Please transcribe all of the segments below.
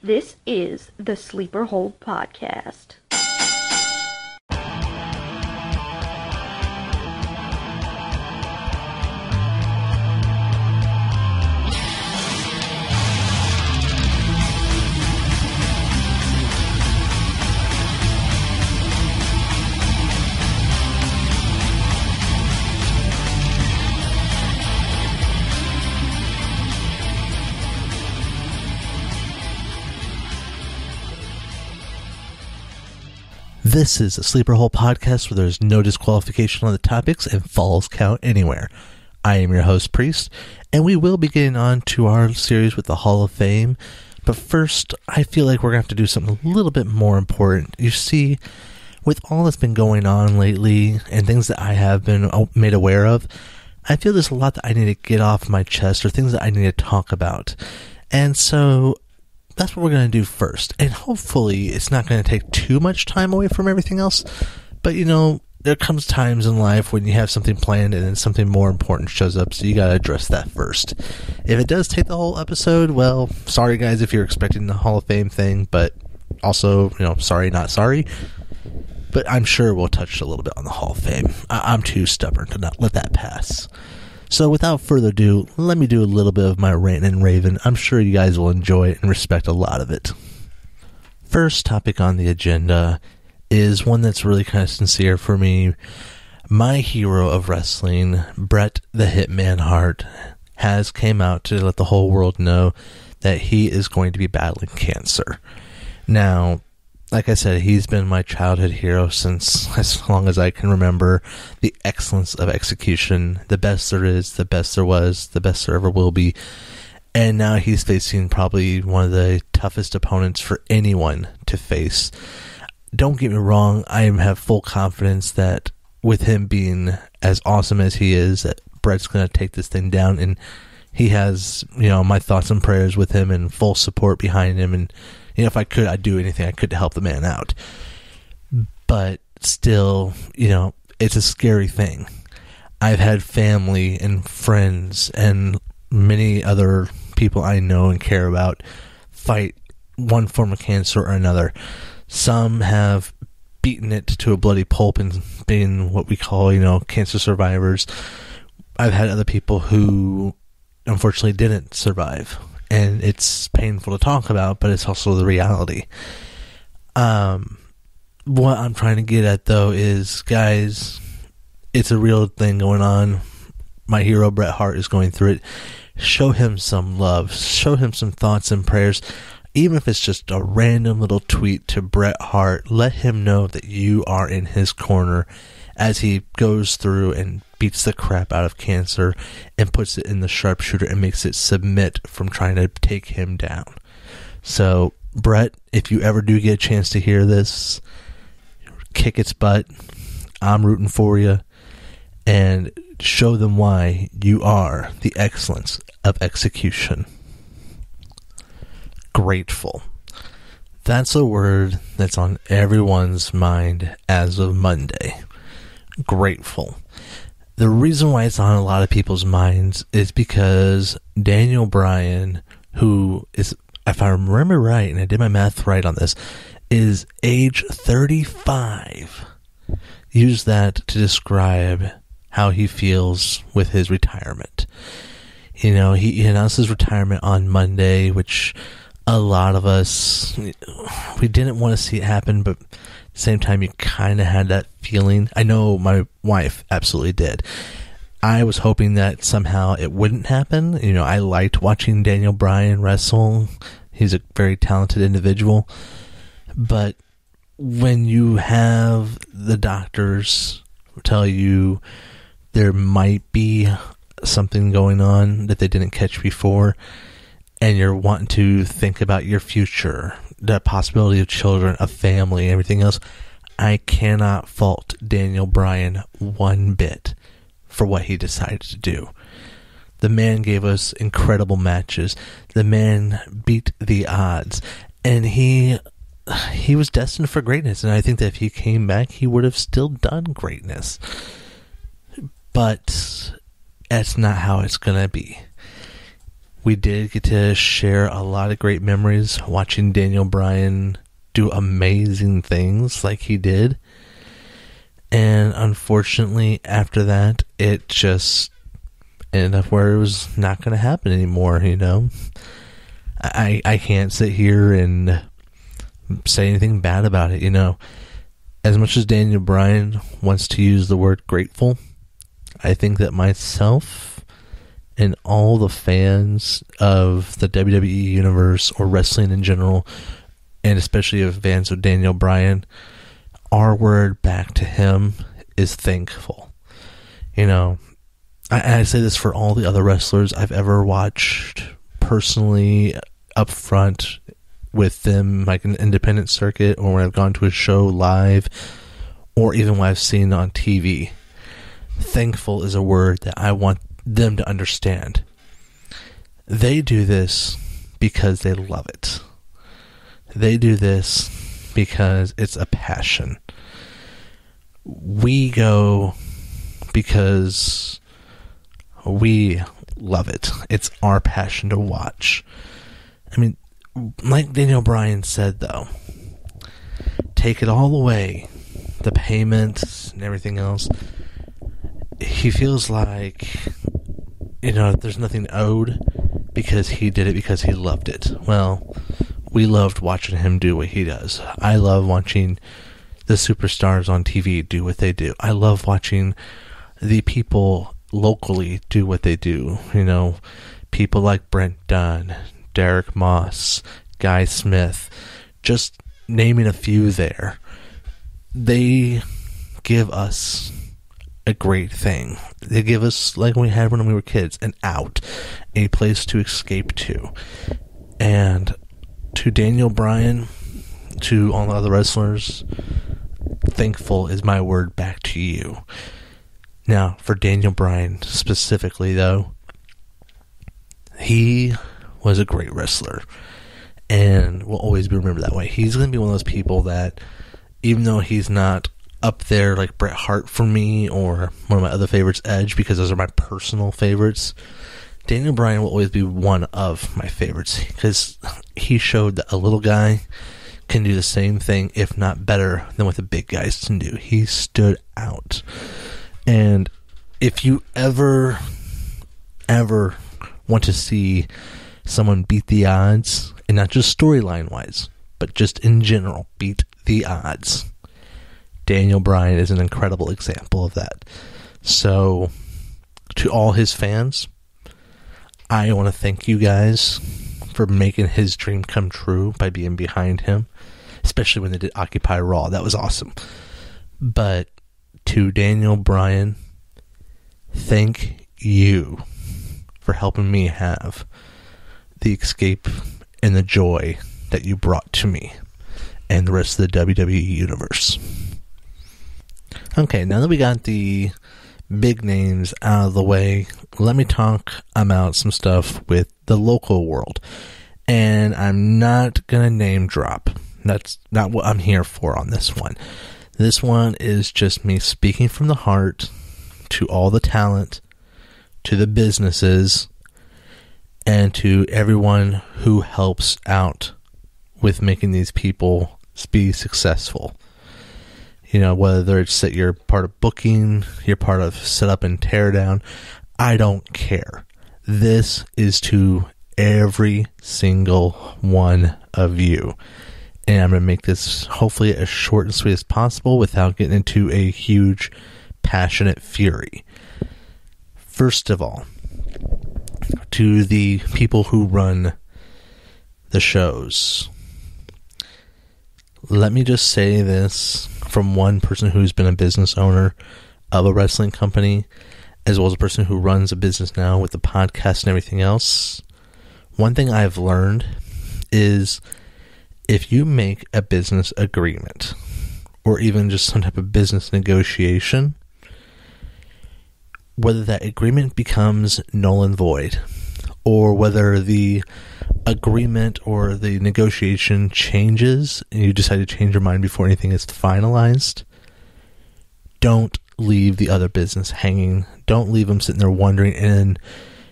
This is the Sleeper Hold Podcast. This is a Sleeper Hole podcast where there's no disqualification on the topics and falls count anywhere. I am your host, Priest, and we will be getting on to our series with the Hall of Fame. But first, I feel like we're going to have to do something a little bit more important. You see, with all that's been going on lately and things that I have been made aware of, I feel there's a lot that I need to get off my chest or things that I need to talk about. And so that's what we're going to do first. And hopefully it's not going to take too much time away from everything else. But, you know, there comes times in life when you have something planned and then something more important shows up. So you got to address that first. If it does take the whole episode, well, sorry guys if you're expecting the Hall of Fame thing. But also, you know, sorry, not sorry. But I'm sure we'll touch a little bit on the Hall of Fame. I'm too stubborn to not let that pass. So without further ado, let me do a little bit of my rant and raving. I'm sure you guys will enjoy it and respect a lot of it. First topic on the agenda is one that's really kind of sincere for me. My hero of wrestling, Bret the Hitman Hart, has came out to let the whole world know that he is going to be battling cancer. Now, like I said, he's been my childhood hero since as long as I can remember. The excellence of execution, the best there is, the best there was, the best there ever will be. And now he's facing probably one of the toughest opponents for anyone to face. Don't get me wrong, I have full confidence that with him being as awesome as he is, that Bret's going to take this thing down. And he has, you know, my thoughts and prayers with him and full support behind him. And you know, if I could, I'd do anything I could to help the man out. But still, you know, it's a scary thing. I've had family and friends and many other people I know and care about fight one form of cancer or another. Some have beaten it to a bloody pulp and been what we call, you know, cancer survivors. I've had other people who unfortunately didn't survive. And it's painful to talk about, but it's also the reality. What I'm trying to get at, though, is, guys, it's a real thing going on. My hero, Bret Hart, is going through it. Show him some love. Show him some thoughts and prayers. Even if it's just a random little tweet to Bret Hart, let him know that you are in his corner as he goes through and beats the crap out of cancer and puts it in the sharpshooter and makes it submit from trying to take him down. So, Bret, if you ever do get a chance to hear this, kick its butt. I'm rooting for you. And show them why you are the excellence of execution. Grateful. That's a word that's on everyone's mind as of Monday. Grateful. The reason why it's on a lot of people's minds is because Daniel Bryan, who is, if I remember right, and I did my math right on this, is age 35. Use that to describe how he feels with his retirement. You know, he announced his retirement on Monday, which a lot of us, we didn't want to see it happen, but at the same time, you kind of had that feeling. I know my wife absolutely did. I was hoping that somehow it wouldn't happen. You know, I liked watching Daniel Bryan wrestle. He's a very talented individual. But when you have the doctors tell you there might be something going on that they didn't catch before, and you're wanting to think about your future, the possibility of children, a family, everything else, I cannot fault Daniel Bryan one bit for what he decided to do. The man gave us incredible matches. The man beat the odds. And he was destined for greatness. And I think that if he came back, he would have still done greatness. But that's not how it's going to be. We did get to share a lot of great memories watching Daniel Bryan do amazing things like he did. And unfortunately, after that, it just ended up where it was not going to happen anymore, you know. I can't sit here and say anything bad about it, you know. As much as Daniel Bryan wants to use the word grateful, I think that myself and all the fans of the WWE Universe or wrestling in general, and especially of fans of Daniel Bryan, our word back to him is thankful. You know, I say this for all the other wrestlers I've ever watched personally up front with them, like an independent circuit, or when I've gone to a show live, or even when I've seen on TV. Thankful is a word that I want them to understand. They do this because they love it. They do this because it's a passion. We go because we love it. It's our passion to watch. I mean, like Daniel Bryan said, though, take it all away, the payments and everything else. He feels like, you know, there's nothing owed because he did it because he loved it. Well, we loved watching him do what he does. I love watching the superstars on TV do what they do. I love watching the people locally do what they do. You know, people like Brent Dunn, Derek Moss, Guy Smith, just naming a few there. They give us a great thing. They give us, like we had when we were kids, an out, a place to escape to. And to Daniel Bryan, to all the other wrestlers, thankful is my word back to you. Now, for Daniel Bryan specifically, though, he was a great wrestler and will always be remembered that way. He's going to be one of those people that, even though he's not up there like Bret Hart for me, or one of my other favorites, Edge, because those are my personal favorites, Daniel Bryan will always be one of my favorites, because he showed that a little guy can do the same thing, if not better, than what the big guys can do. He stood out. And if you ever want to see someone beat the odds, and not just storyline wise, but just in general, beat the odds, Daniel Bryan is an incredible example of that. So, to all his fans, I want to thank you guys for making his dream come true by being behind him, especially when they did Occupy Raw. That was awesome. But to Daniel Bryan, thank you for helping me have the escape and the joy that you brought to me and the rest of the WWE Universe. Okay, now that we got the big names out of the way, let me talk about some stuff with the local world. And I'm not going to name drop. That's not what I'm here for on this one. This one is just me speaking from the heart to all the talent, to the businesses, and to everyone who helps out with making these people be successful. You know, whether it's that you're part of booking, you're part of setup and teardown, I don't care. This is to every single one of you. And I'm going to make this hopefully as short and sweet as possible without getting into a huge, passionate fury. First of all, to the people who run the shows, let me just say this from one person who's been a business owner of a wrestling company, as well as a person who runs a business now with the podcast and everything else. One thing I've learned is, if you make a business agreement, or even just some type of business negotiation, whether that agreement becomes null and void, or whether the agreement or the negotiation changes and you decide to change your mind before anything is finalized, don't leave the other business hanging. Don't leave them sitting there wondering, and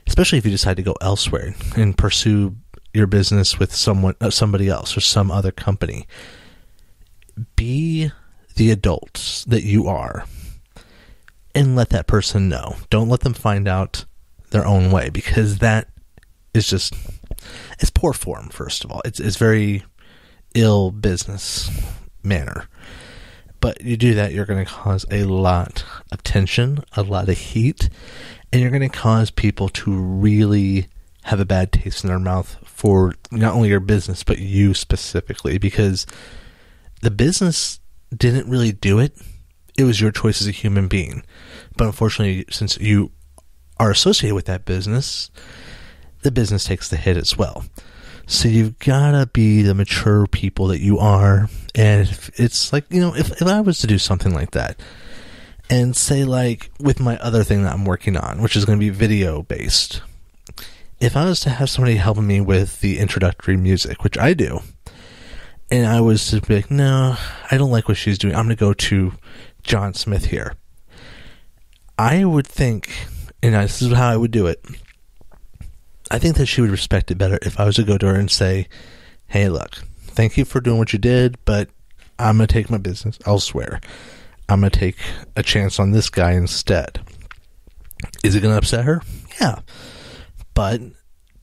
especially if you decide to go elsewhere and pursue your business with somebody else or some other company. Be the adults that you are and let that person know. Don't let them find out their own way, because that is just, it's poor form. First of all, it's very ill business manner. But you do that, you're going to cause a lot of tension, a lot of heat, and you're going to cause people to really have a bad taste in their mouth for not only your business, but you specifically, because the business didn't really do it. It was your choice as a human being. But unfortunately, since you are associated with that business, the business takes the hit as well. So you've got to be the mature people that you are. And it's like, if I was to do something like that, and say, like, with my other thing that I'm working on, which is going to be video based, if I was to have somebody helping me with the introductory music, which I do, and I was to be like, no, I don't like what she's doing, I'm going to go to John Smith here, I would think, and this is how I would do it, I think that she would respect it better if I was to go to her and say, hey, look, thank you for doing what you did, but I'm going to take my business elsewhere. I'm going to take a chance on this guy instead. Is it going to upset her? Yeah. But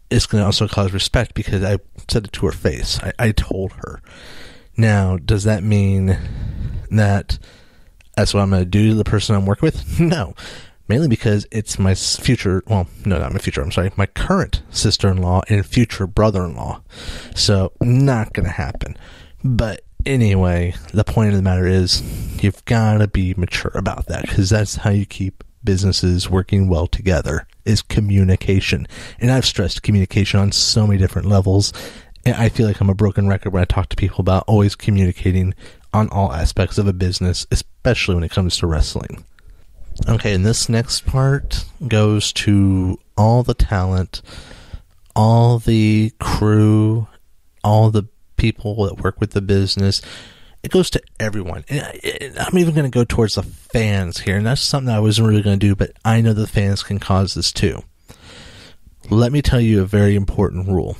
it's going to also cause respect, because I said it to her face. I told her. Now, does that mean that that's what I'm going to do to the person I'm working with? No. Mainly because it's my future, well, no, not my future, I'm sorry, my current sister-in-law and future brother-in-law. So, not going to happen. But anyway, the point of the matter is, you've got to be mature about that, because that's how you keep businesses working well together, is communication. And I've stressed communication on so many different levels, and I feel like I'm a broken record when I talk to people about always communicating on all aspects of a business, especially when it comes to wrestling. Okay, and this next part goes to all the talent, all the crew, all the people that work with the business. It goes to everyone. And I'm even going to go towards the fans here, and that's something I wasn't really going to do, but I know the fans can cause this too. Let me tell you a very important rule.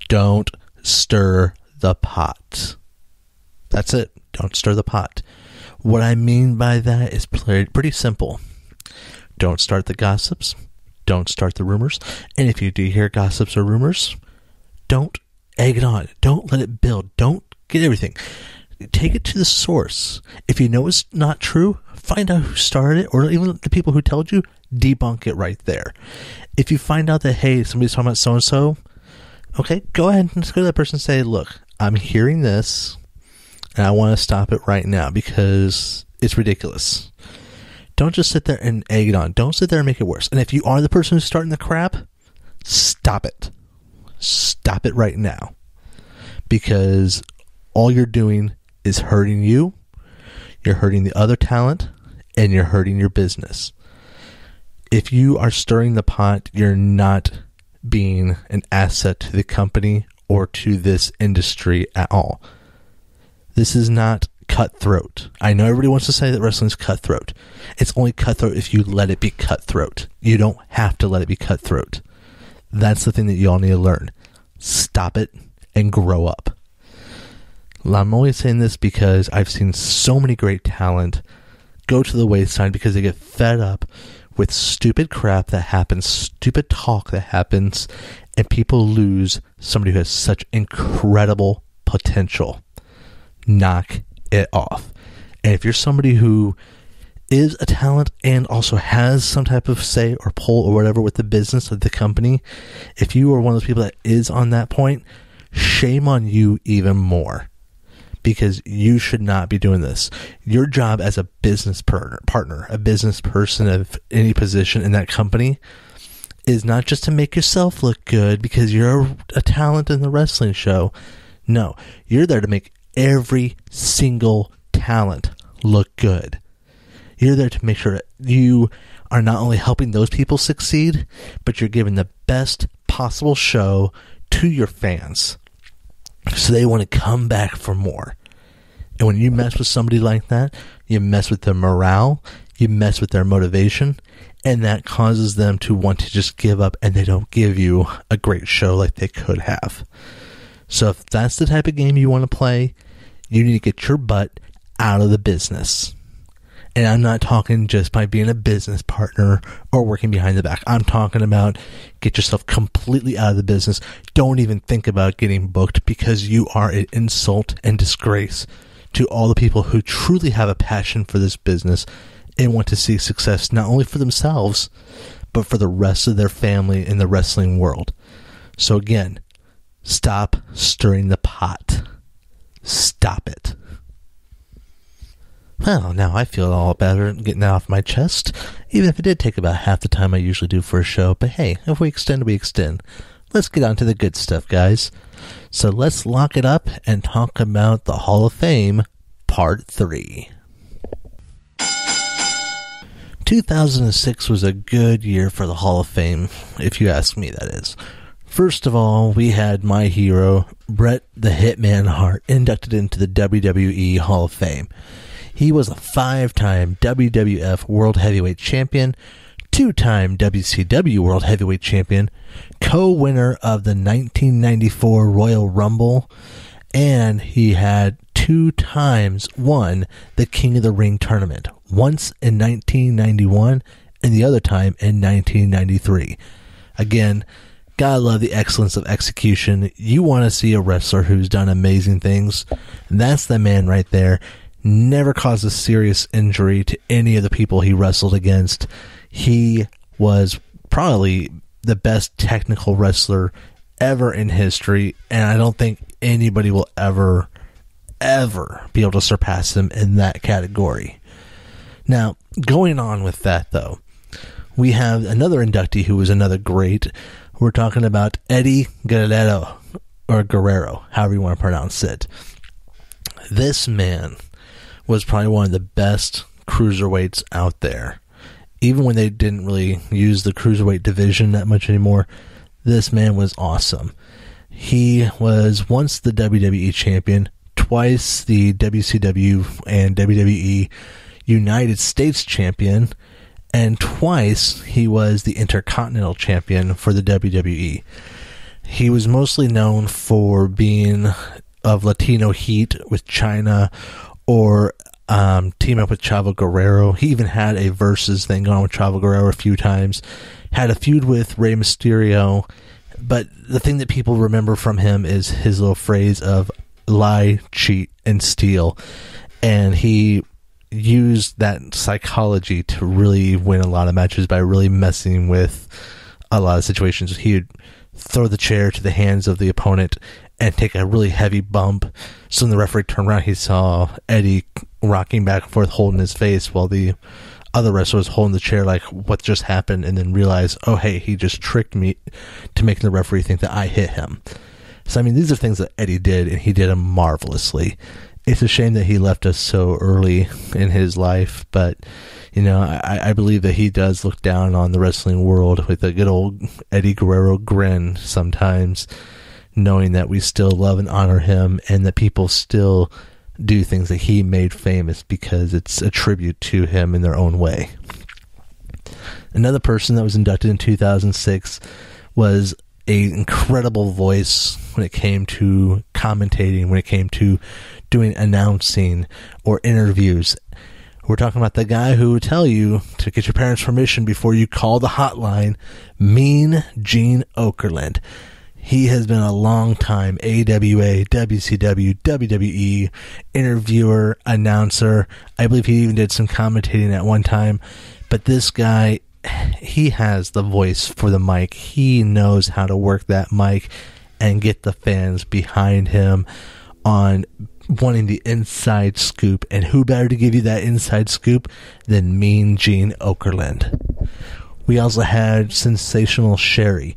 Don't stir the pot. That's it. Don't stir the pot. What I mean by that is pretty simple. Don't start the gossips. Don't start the rumors. And if you do hear gossips or rumors, don't egg it on. Don't let it build. Don't get everything. Take it to the source. If you know it's not true, find out who started it, or even the people who told you, debunk it right there. If you find out that, hey, somebody's talking about so-and-so, okay, go ahead and just go to that person and say, look, I'm hearing this, and I want to stop it right now because it's ridiculous. Don't just sit there and egg it on. Don't sit there and make it worse. And if you are the person who's starting the crap, stop it. Stop it right now. Because all you're doing is hurting you, you're hurting the other talent, and you're hurting your business. If you are stirring the pot, you're not being an asset to the company or to this industry at all. This is not cutthroat. I know everybody wants to say that wrestling is cutthroat. It's only cutthroat if you let it be cutthroat. You don't have to let it be cutthroat. That's the thing that you all need to learn. Stop it and grow up. I'm always saying this because I've seen so many great talent go to the wayside because they get fed up with stupid crap that happens, stupid talk that happens, and people lose somebody who has such incredible potential. Knock it off. And if you're somebody who is a talent and also has some type of say or pull or whatever with the business of the company, if you are one of those people that is on that point, shame on you even more. Because you should not be doing this. Your job as a business partner, a business person of any position in that company, is not just to make yourself look good because you're a talent in the wrestling show. No, you're there to make every single talent look good. You're there to make sure that you are not only helping those people succeed, but you're giving the best possible show to your fans. So they want to come back for more. And when you mess with somebody like that, you mess with their morale, you mess with their motivation, and that causes them to want to just give up, and they don't give you a great show like they could have. So if that's the type of game you want to play, you need to get your butt out of the business. And I'm not talking just by being a business partner or working behind the back. I'm talking about get yourself completely out of the business. Don't even think about getting booked, because you are an insult and disgrace to all the people who truly have a passion for this business and want to see success not only for themselves, but for the rest of their family in the wrestling world. So again, stop stirring the pot. Stop it. Well, now I feel all better getting that off my chest, even if it did take about half the time I usually do for a show. But hey, if we extend, we extend. Let's get on to the good stuff, guys. So let's lock it up and talk about the Hall of Fame, Part 3. 2006 was a good year for the Hall of Fame, if you ask me, that is. First of all, we had my hero, Bret the Hitman Hart, inducted into the WWE Hall of Fame. He was a 5-time WWF World Heavyweight Champion, 2-time WCW World Heavyweight Champion, co-winner of the 1994 Royal Rumble, and he had 2 times won the King of the Ring tournament, once in 1991 and the other time in 1993. Again, gotta love the excellence of execution. You want to see a wrestler who's done amazing things, that's the man right there. Never caused a serious injury to any of the people he wrestled against. He was probably the best technical wrestler ever in history, and I don't think anybody will ever be able to surpass him in that category. Now, going on with that, though, we have another inductee who was another great. We're talking about Eddie Guerrero, or Guerrero, however you want to pronounce it. This man was probably one of the best cruiserweights out there. Even when they didn't really use the cruiserweight division that much anymore, this man was awesome. He was once the WWE champion, twice the WCW and WWE United States champion, and twice he was the Intercontinental champion for the WWE. He was mostly known for being of Latino heat with China, or team up with Chavo Guerrero. He even had a versus thing going on with Chavo Guerrero a few times. Had a feud with Rey Mysterio. But the thing that people remember from him is his little phrase of lie, cheat, and steal. And he used that psychology to really win a lot of matches by really messing with a lot of situations. He would throw the chair to the hands of the opponent and take a really heavy bump. So when the referee turned around, he saw Eddie rocking back and forth, holding his face, while the other wrestler was holding the chair like, what just happened? And then realized, oh, hey, he just tricked me to make the referee think that I hit him. So, I mean, these are things that Eddie did, and he did them marvelously. It's a shame that he left us so early in his life, but, you know, I believe that he does look down on the wrestling world with a good old Eddie Guerrero grin sometimes, knowing that we still love and honor him, and that people still do things that he made famous because it's a tribute to him in their own way. Another person that was inducted in 2006 was an incredible voice when it came to commentating, when it came to doing announcing or interviews. We're talking about the guy who would tell you to get your parents' permission before you call the hotline, Mean Gene Okerlund. He has been a long time AWA, WCW, WWE interviewer, announcer. I believe he even did some commentating at one time. But this guy, he has the voice for the mic. He knows how to work that mic and get the fans behind him on wanting the inside scoop. And who better to give you that inside scoop than Mean Gene Okerlund? We also had Sensational Sherry.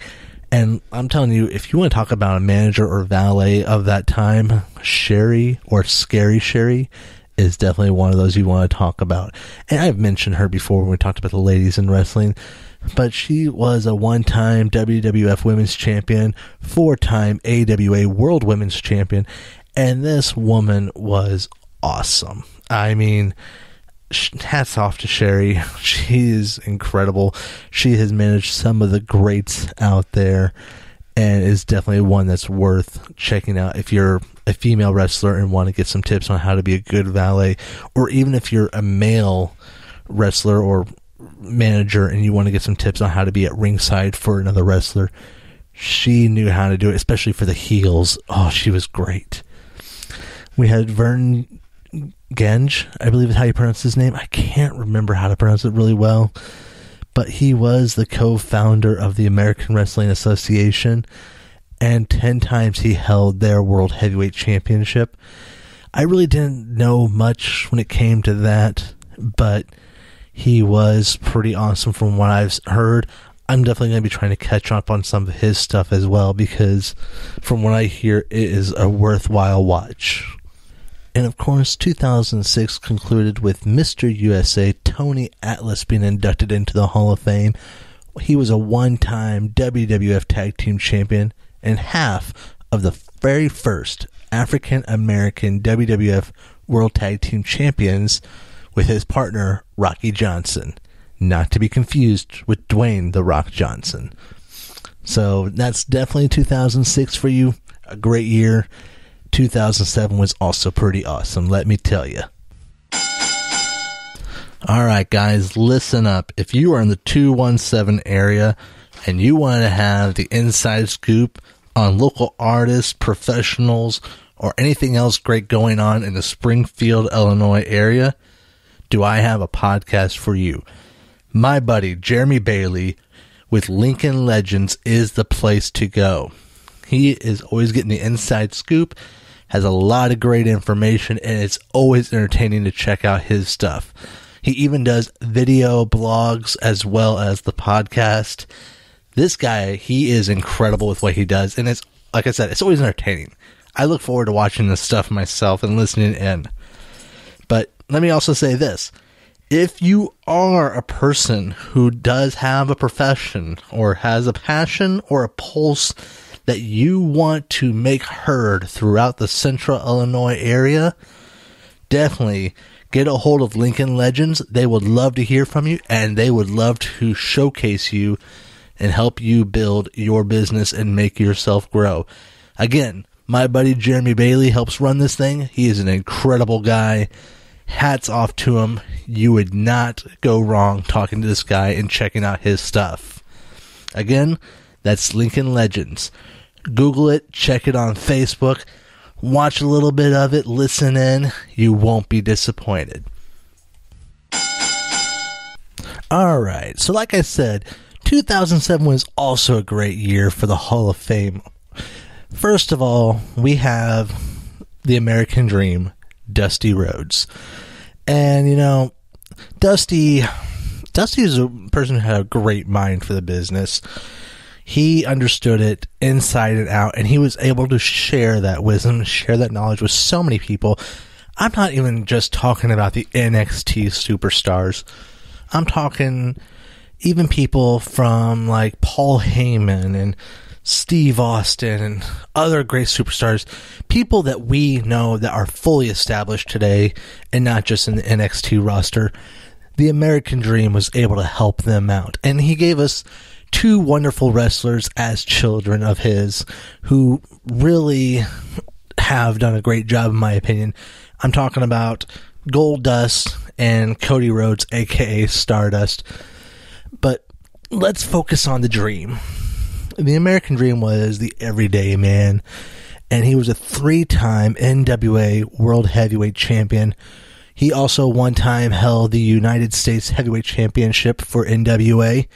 And I'm telling you, if you want to talk about a manager or valet of that time, Sherry or Scary Sherry is definitely one of those you want to talk about. And I've mentioned her before when we talked about the ladies in wrestling, but she was a 1-time WWF Women's Champion, 4-time AWA World Women's Champion, and this woman was awesome. I mean, hats off to Sherry. She is incredible. She has managed some of the greats out there, and is definitely one that's worth checking out if you're a female wrestler and want to get some tips on how to be a good valet, or even if you're a male wrestler or manager and you want to get some tips on how to be at ringside for another wrestler. She knew how to do it, especially for the heels. Oh, she was great. We had Vern Genge, I believe is how you pronounce his name. I can't remember how to pronounce it really well, but he was the co-founder of the American Wrestling Association, and 10 times he held their World Heavyweight Championship. I really didn't know much when it came to that, but he was pretty awesome from what I've heard. I'm definitely going to be trying to catch up on some of his stuff as well, because from what I hear, it is a worthwhile watch. And of course, 2006 concluded with Mr. USA Tony Atlas being inducted into the Hall of Fame. He was a one-time WWF Tag Team Champion and half of the very first African-American WWF World Tag Team Champions with his partner, Rocky Johnson. Not to be confused with Dwayne "The Rock" Johnson. So that's definitely 2006 for you. A great year. 2007 was also pretty awesome, let me tell you. Alright guys, listen up. If you are in the 217 area and you want to have the inside scoop on local artists, professionals, or anything else great going on in the Springfield, Illinois area, do I have a podcast for you. My buddy Jeremy Bailey with Lincoln Legends is the place to go. He is always getting the inside scoop, has a lot of great information, and it's always entertaining to check out his stuff. He even does video blogs as well as the podcast. This guy, he is incredible with what he does, and it's, like I said, it's always entertaining. I look forward to watching this stuff myself and listening in. But let me also say this. If you are a person who does have a profession or has a passion or a pulse that you want to make heard throughout the central Illinois area, definitely get a hold of Lincoln Legends. They would love to hear from you, and they would love to showcase you and help you build your business and make yourself grow. Again, my buddy Jeremy Bailey helps run this thing. He is an incredible guy. Hats off to him. You would not go wrong talking to this guy and checking out his stuff. Again, that's Lincoln Legends. Google it, check it on Facebook, watch a little bit of it, listen in. You won't be disappointed. Alright, so like I said, 2007 was also a great year for the Hall of Fame. First of all, we have the American Dream, Dusty Rhodes. And, you know, Dusty is a person who had a great mind for the business. He understood it inside and out, and he was able to share that wisdom, share that knowledge with so many people. I'm not even just talking about the NXT superstars. I'm talking even people from like Paul Heyman and Steve Austin and other great superstars, people that we know that are fully established today and not just in the NXT roster. The American Dream was able to help them out, and he gave us two wonderful wrestlers as children of his who really have done a great job in my opinion. I'm talking about Goldust and Cody Rhodes, aka Stardust. But let's focus on the Dream. The American Dream was the everyday man, and he was a 3-time NWA World Heavyweight Champion. He also one time held the United States Heavyweight Championship for NWA.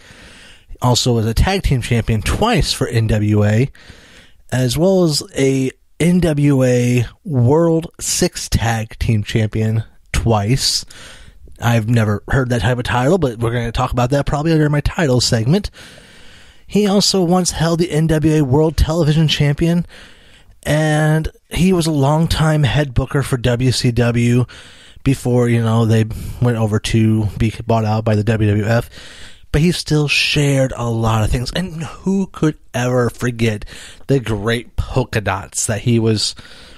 Also was a tag team champion twice for NWA, as well as a NWA World 6 Tag Team Champion twice. I've never heard that type of title, but we're going to talk about that probably under my title segment. He also once held the NWA World Television Champion, and he was a longtime head booker for WCW before, you know, they went over to be bought out by the WWF. But he still shared a lot of things. And who could ever forget the great polka dots that he was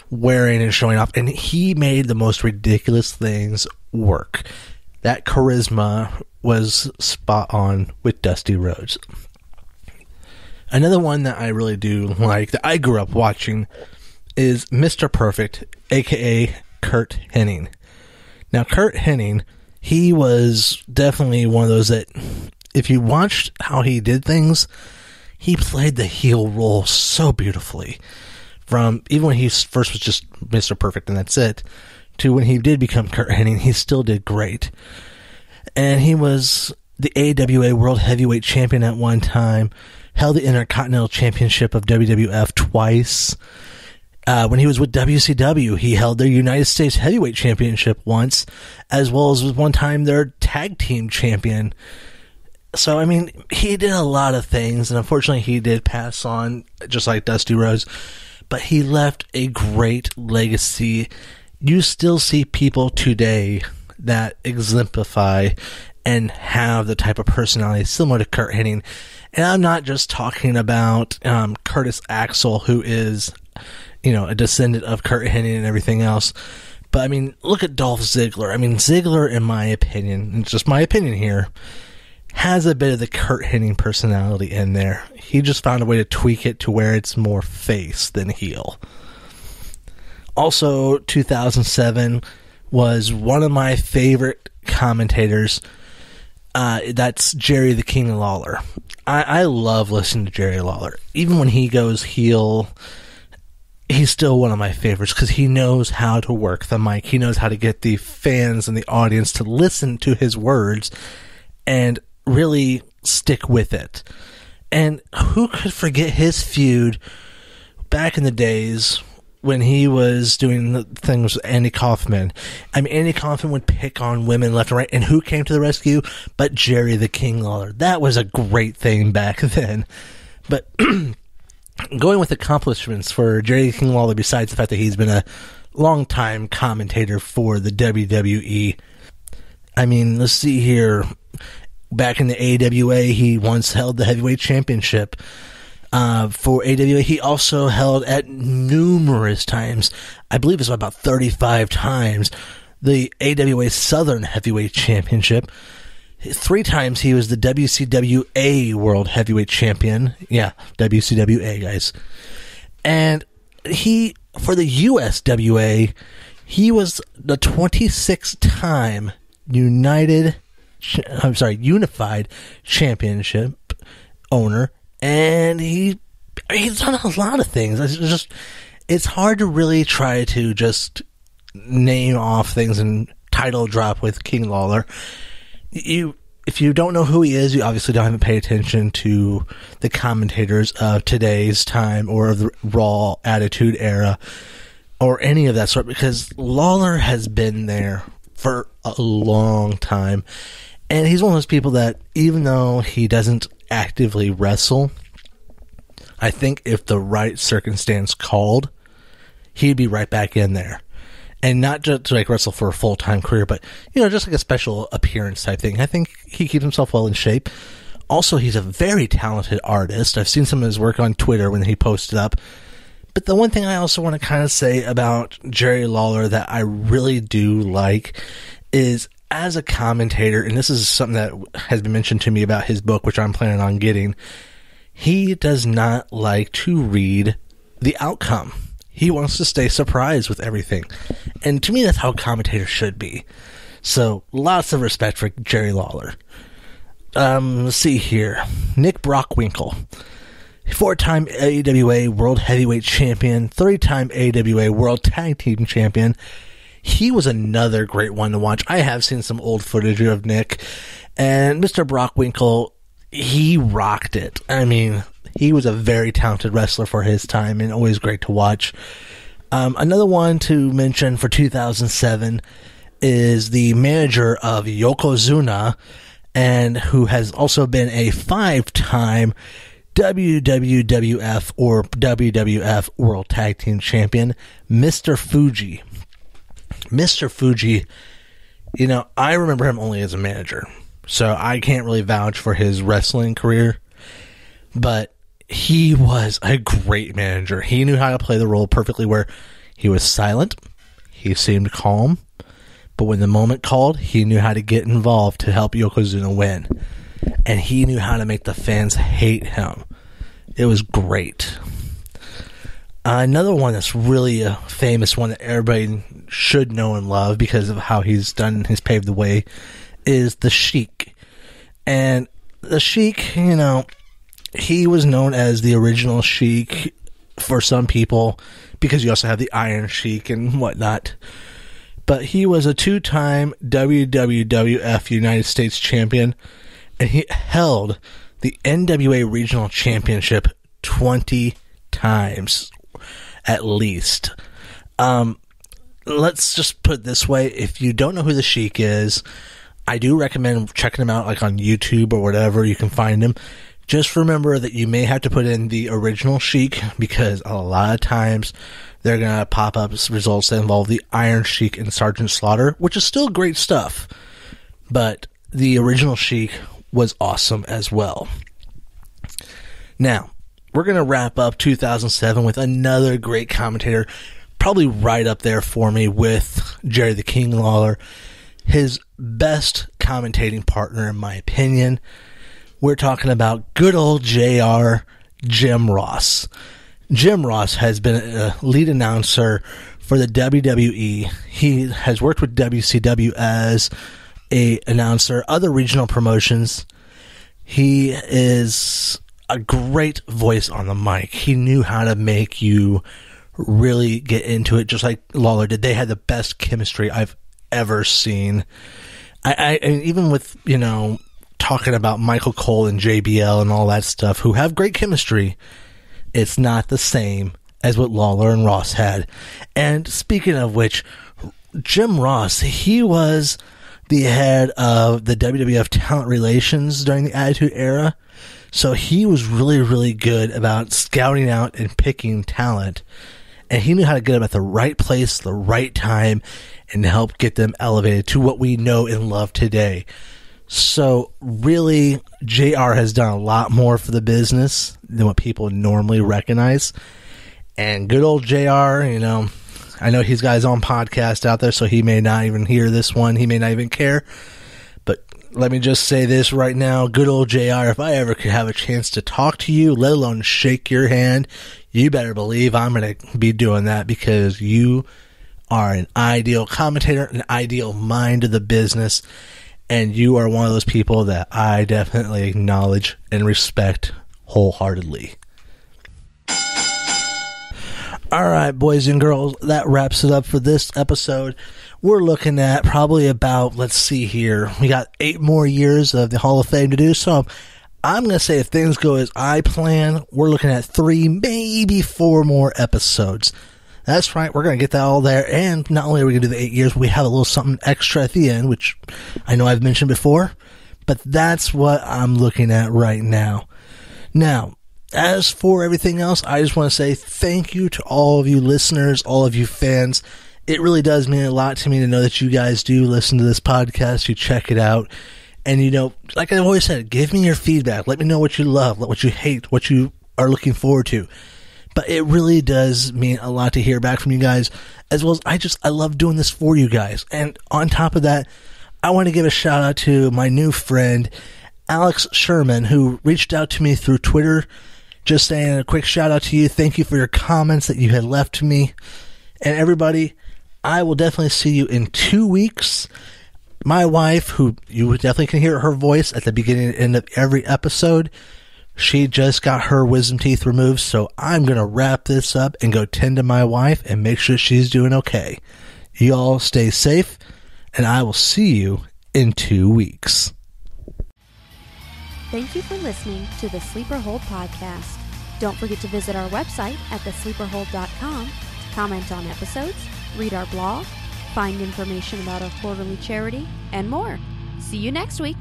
wearing and showing off? And he made the most ridiculous things work. that charisma was spot on with Dusty Rhodes. Another one that I really do like, that I grew up watching, is Mr. Perfect, aka Curt Hennig. Now, Curt Hennig, he was definitely one of those that, if you watched how he did things, he played the heel role so beautifully. From even when he first was just Mr. Perfect and that's it, to when he did become Curt Hennig, he still did great. And he was the AWA World Heavyweight Champion at one time, held the Intercontinental Championship of WWF twice. When he was with WCW, he held their United States Heavyweight Championship once, as well as one time their Tag Team Champion. So, I mean, he did a lot of things, and unfortunately he did pass on, just like Dusty Rhodes, but he left a great legacy. You still see people today that exemplify and have the type of personality similar to Curt Hennig. And I'm not just talking about Curtis Axel, who is, a descendant of Curt Hennig and everything else. But, I mean, look at Dolph Ziggler. I mean, Ziggler, in my opinion, it's just my opinion here, has a bit of the Curt Hennig personality in there. He just found a way to tweak it to where it's more face than heel. Also, 2007 was one of my favorite commentators. That's Jerry the King Lawler. I love listening to Jerry Lawler. Even when he goes heel, he's still one of my favorites because he knows how to work the mic. He knows how to get the fans and the audience to listen to his words and really stick with it. And who could forget his feud back in the days when he was doing the things with Andy Kaufman? I mean, Andy Kaufman would pick on women left and right, and who came to the rescue but Jerry the King Lawler? That was a great thing back then. But going with accomplishments for Jerry the King Lawler, besides the fact that he's been a long-time commentator for the WWE, I mean, let's see here. Back in the AWA, he once held the heavyweight championship for AWA. He also held at numerous times, I believe it's about 35 times, the AWA Southern Heavyweight Championship. 3 times he was the WCWA World Heavyweight Champion. Yeah, WCWA, guys. And he, for the USWA, he was the 26th time Unified Championship owner, and he's done a lot of things. It's hard to really try to just name off things and title drop with King Lawler. If you don't know who he is, you obviously don't have to pay attention to the commentators of today's time or of the Raw Attitude Era or any of that sort, because Lawler has been there for a long time. And he's one of those people that, even though he doesn't actively wrestle, I think if the right circumstance called, he'd be right back in there. And not just to wrestle for a full-time career, but, just like a special appearance type thing. I think he keeps himself well in shape. Also, he's a very talented artist. I've seen some of his work on Twitter when he posted up. But the one thing I also want to kind of say about Jerry Lawler that I really do like is, as a commentator, and this is something that has been mentioned to me about his book, which I'm planning on getting, he does not like to read the outcome. He wants to stay surprised with everything. And to me, that's how a commentator should be. So, lots of respect for Jerry Lawler. Let's see here. Nick Bockwinkel. 4-time AWA World Heavyweight Champion. 3-time AWA World Tag Team Champion. He was another great one to watch. I have seen some old footage of Nick, and Mr. Bockwinkel, he rocked it. I mean, he was a very talented wrestler for his time, and always great to watch. Another one to mention for 2007 is the manager of Yokozuna, and who has also been a 5-time WWF or WWF World Tag Team Champion, Mr. Fuji. Mr. Fuji, I remember him only as a manager, so I can't really vouch for his wrestling career, but he was a great manager. He knew how to play the role perfectly, where he was silent, he seemed calm, But when the moment called, he knew how to get involved to help Yokozuna win. And he knew how to make the fans hate him. It was great. Another one that's really a famous one that everybody should know and love because of how he's paved the way is the Sheik. And the Sheik, he was known as the original Sheik for some people because you also have the Iron Sheik and whatnot. But he was a 2-time WWF United States champion, and he held the NWA Regional Championship 20 times, at least. Let's just put it this way. If you don't know who the Sheik is, I do recommend checking him out, like on YouTube or whatever. You can find him. Just remember that you may have to put in the original Sheik because a lot of times they're going to pop up results that involve the Iron Sheik and Sergeant Slaughter, which is still great stuff. But the original Sheik was awesome as well. Now, we're going to wrap up 2007 with another great commentator, probably right up there for me with Jerry the King Lawler, his best commentating partner in my opinion. We're talking about good old JR, Jim Ross. Jim Ross has been a lead announcer for the WWE. He has worked with WCW as a announcer, other regional promotions. He is a great voice on the mic. He knew how to make you really get into it, just like Lawler did. They had the best chemistry I've ever seen. And even with, talking about Michael Cole and JBL and all that stuff, who have great chemistry, it's not the same as what Lawler and Ross had. And speaking of which, Jim Ross, he was the head of the WWF Talent Relations during the Attitude Era. So he was really, really good about scouting out and picking talent. And he knew how to get them at the right place, the right time, and help get them elevated to what we know and love today. So really, JR has done a lot more for the business than what people normally recognize. And good old JR, I know he's got his own podcast out there, so he may not even hear this one. He may not even care. But let me just say this right now. Good old JR, if I ever could have a chance to talk to you, let alone shake your hand, you better believe I'm going to be doing that because you are an ideal commentator, an ideal mind of the business, and you are one of those people that I definitely acknowledge and respect wholeheartedly. All right, boys and girls, that wraps it up for this episode. We're looking at probably about, let's see here, we got 8 more years of the Hall of Fame to do, so I'm going to say if things go as I plan, we're looking at 3, maybe 4 more episodes. That's right, we're going to get that all there, and not only are we going to do the 8 years, we have a little something extra at the end, which I know I've mentioned before, but that's what I'm looking at right now. Now, as for everything else, I just want to say thank you to all of you listeners, all of you fans. It really does mean a lot to me to know that you guys do listen to this podcast, you check it out, and like I always said, give me your feedback, let me know what you love, what you hate, what you are looking forward to. But it really does mean a lot to hear back from you guys, as well as I love doing this for you guys. And on top of that, I want to give a shout out to my new friend, Alex Sherman, who reached out to me through Twitter, just saying a quick shout out to you. Thank you for your comments that you had left to me. And everybody, I will definitely see you in 2 weeks. My wife, who you definitely can hear her voice at the beginning and end of every episode, she just got her wisdom teeth removed, so I'm going to wrap this up and go tend to my wife and make sure she's doing okay. You all stay safe, and I will see you in 2 weeks. Thank you for listening to the Sleeper Hold Podcast. Don't forget to visit our website at thesleeperhold.com to comment on episodes, read our blog, find information about our quarterly charity, and more. See you next week.